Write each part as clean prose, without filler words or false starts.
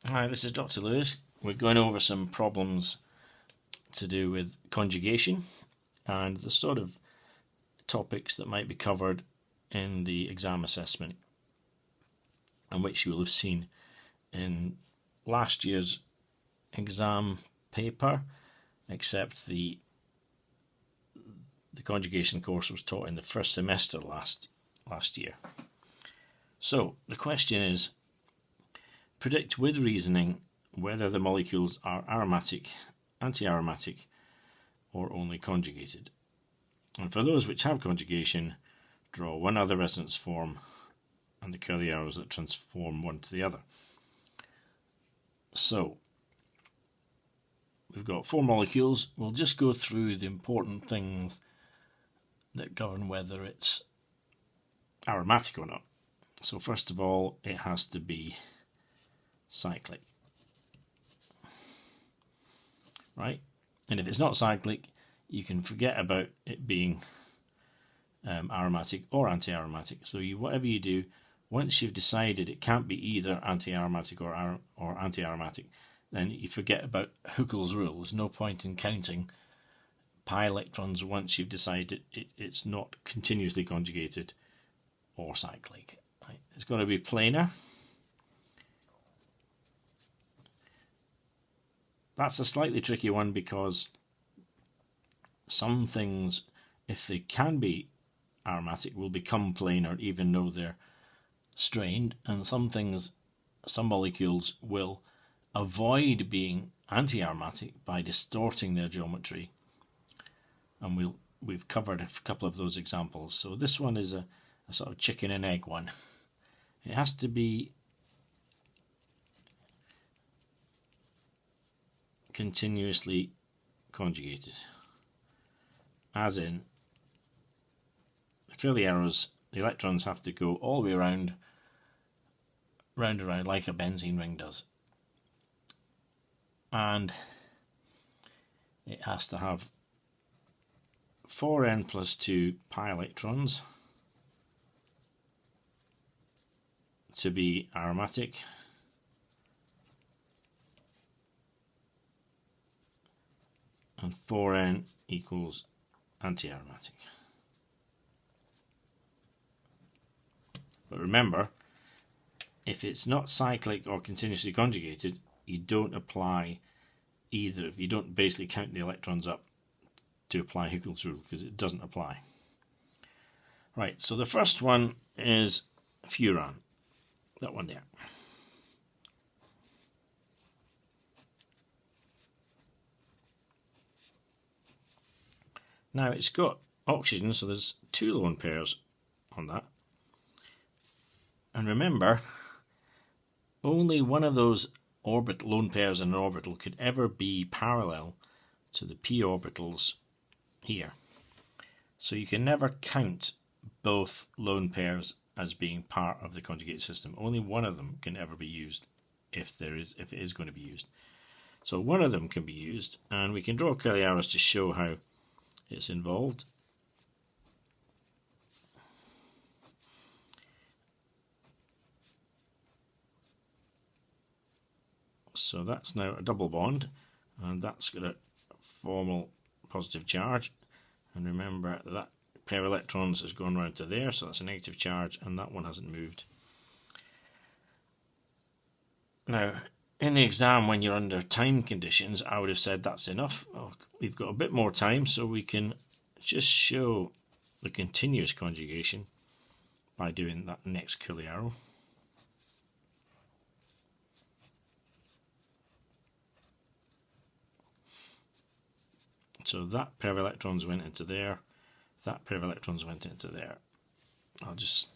Hi, this is Dr. Lewis. We're going over some problems to do with conjugation and the sort of topics that might be covered in the exam assessment, and which you will have seen in last year's exam paper, except the conjugation course was taught in the first semester last year. So the question is, predict with reasoning whether the molecules are aromatic, anti-aromatic, or only conjugated. And for those which have conjugation, draw one other resonance form and the curly arrows that transform one to the other. So we've got 4 molecules. We'll just go through the important things that govern whether it's aromatic or not. So first of all, it has to be cyclic, right? And if it's not cyclic, you can forget about it being aromatic or anti-aromatic. So whatever you do, once you've decided it can't be either anti-aromatic or anti-aromatic, then you forget about Huckel's rule. There's no point in counting pi electrons once you've decided it's not continuously conjugated or cyclic. Right? It's going to be planar. That's a slightly tricky one because some things, if they can be aromatic, will become planar even though they're strained, and some molecules will avoid being anti-aromatic by distorting their geometry, and we've covered a couple of those examples. So this one is a sort of chicken and egg one. It has to be continuously conjugated, as in the curly arrows, the electrons have to go all the way around and around like a benzene ring does, and it has to have 4n plus 2 pi electrons to be aromatic, and 4n equals anti-aromatic. But remember, if it's not cyclic or continuously conjugated, you don't apply either. You don't basically count the electrons up to apply Huckel's rule, because it doesn't apply. Right, so the first one is furan, that one there. Now it's got oxygen, so there's 2 lone pairs on that. And remember, only one of those lone pairs in an orbital could ever be parallel to the p orbitals here. So you can never count both lone pairs as being part of the conjugated system. Only one of them can ever be used if it is going to be used. So one of them can be used, and we can draw curly arrows to show how it's involved. So that's now a double bond, and that's got a formal positive charge. And remember that pair of electrons has gone round to there, so that's a negative charge, and that one hasn't moved. Now, in the exam, when you're under time conditions, I would have said that's enough. Oh, we've got a bit more time, so we can just show the continuous conjugation by doing that next curly arrow. So that pair of electrons went into there, that pair of electrons went into there. I'll just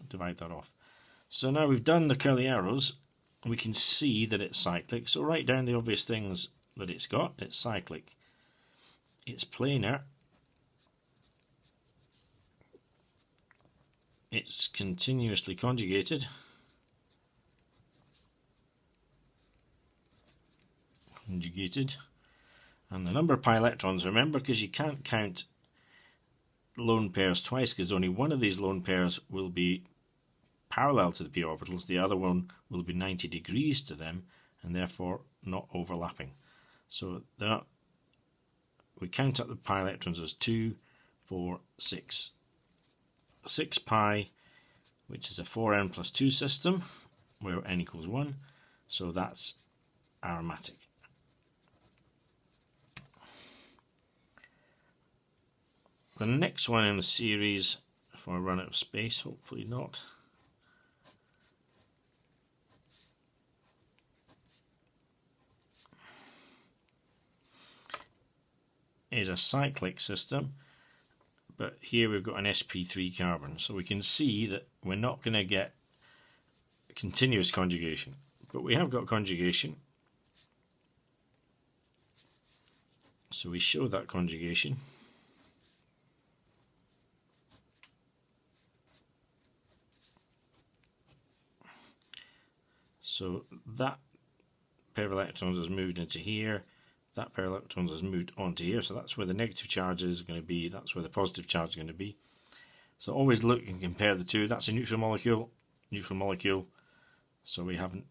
divide that off. So now we've done the curly arrows, we can see that it's cyclic. So write down the obvious things that it's got. It's cyclic, it's planar, it's continuously conjugated, and the number of pi electrons, remember, because you can't count lone pairs twice, because only one of these lone pairs will be parallel to the p orbitals, the other one will be 90 degrees to them and therefore not overlapping. So that we count up the pi electrons as 2, 4, 6. 6 pi, which is a 4n plus 2 system, where n equals 1, so that's aromatic. The next one in the series, if I run out of space, hopefully not, is a cyclic system, but here we've got an sp3 carbon, so we can see that we're not going to get continuous conjugation, but we have got conjugation, so we show that conjugation. So that pair of electrons has moved into here, that pair of electrons has moved onto here, so that's where the negative charge is going to be, that's where the positive charge is going to be. So always look and compare the two. That's a neutral molecule, so we haven't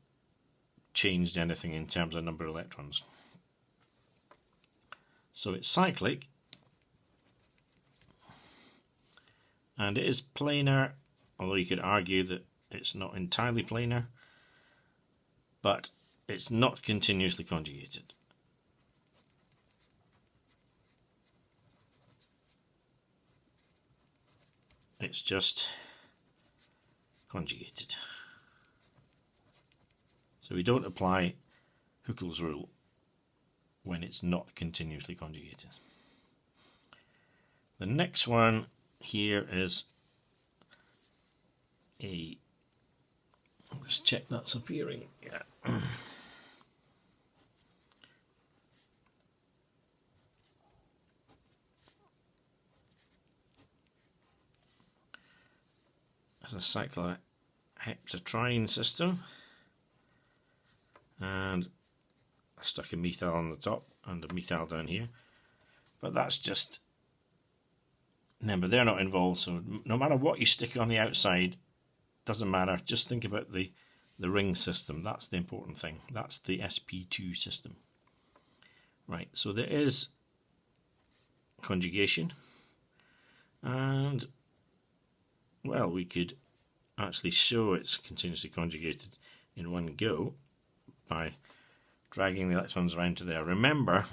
changed anything in terms of number of electrons. So it's cyclic, and it is planar, although you could argue that it's not entirely planar, but it's not continuously conjugated. It's just conjugated. So we don't apply Huckel's rule when it's not continuously conjugated. The next one here is a, let's check that's appearing. Yeah. It's a cycloheptatrine system, and I stuck a methyl on the top and a methyl down here, but that's just, remember they're not involved, so no matter what you stick on the outside, doesn't matter, just think about the ring system. That's the important thing. That's the sp2 system. Right, so there is conjugation, and well, we could actually show it's continuously conjugated in one go by dragging the electrons around to there. Remember,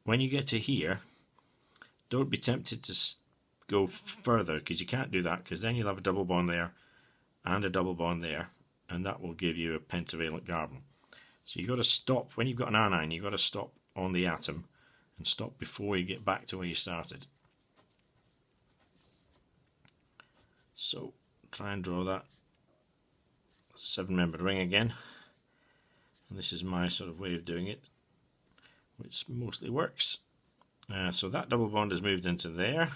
when you get to here, don't be tempted to go further, because you can't do that, because then you'll have a double bond there and a double bond there, and that will give you a pentavalent carbon. So you've got to stop, when you've got an anion, you've got to stop on the atom and stop before you get back to where you started. So try and draw that 7-membered ring again, and this is my sort of way of doing it, which mostly works. So that double bond has moved into there,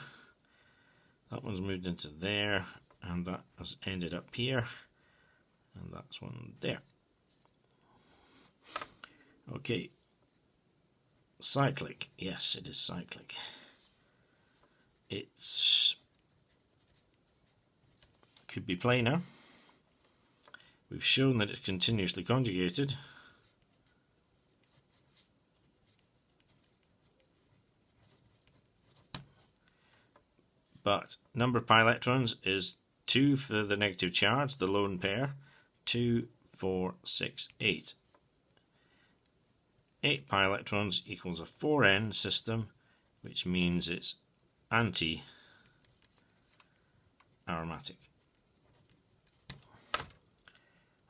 that one's moved into there, and that has ended up here, and that's one there. Okay, cyclic, yes, it is cyclic. It's could be planar. We've shown that it's continuously conjugated. But number of pi electrons is 2 for the negative charge, the lone pair, 2, 4, 6, 8. 8 pi electrons equals a 4n system, which means it's anti-aromatic.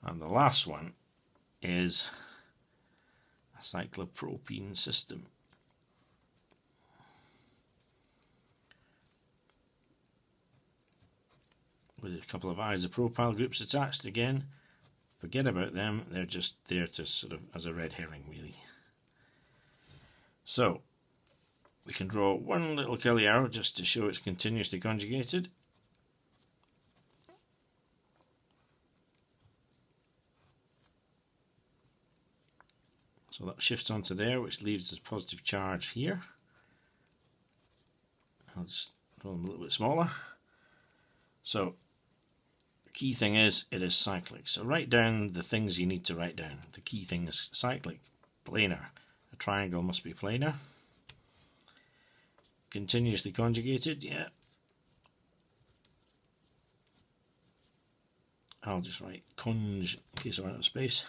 And the last one is a cyclopropene system. With a couple of isopropyl groups attached again. Forget about them, they're just there to sort of as a red herring really. So we can draw one little curly arrow just to show it's continuously conjugated. So that shifts onto there, which leaves us positive charge here. I'll just draw them a little bit smaller. So key thing is it is cyclic. So write down the things you need to write down. The key thing is cyclic, planar. A triangle must be planar. Continuously conjugated, yeah. I'll just write conj in case I run out of space.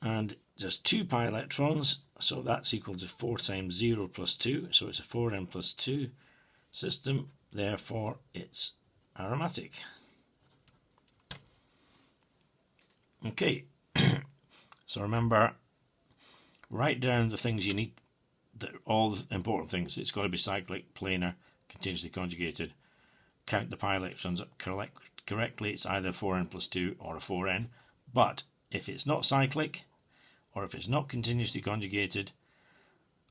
And just 2 pi electrons, so that's equal to 4 times 0 plus 2, so it's a 4n plus 2 system, therefore it's aromatic. Okay, so remember, write down the things you need, all the important things. It's got to be cyclic, planar, continuously conjugated. Count the pi electrons correctly, it's either 4n plus 2 or a 4n, but if it's not cyclic, or if it's not continuously conjugated,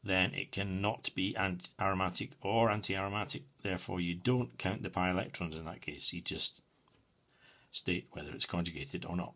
then it cannot be aromatic or anti-aromatic. Therefore, you don't count the pi electrons in that case. You just state whether it's conjugated or not.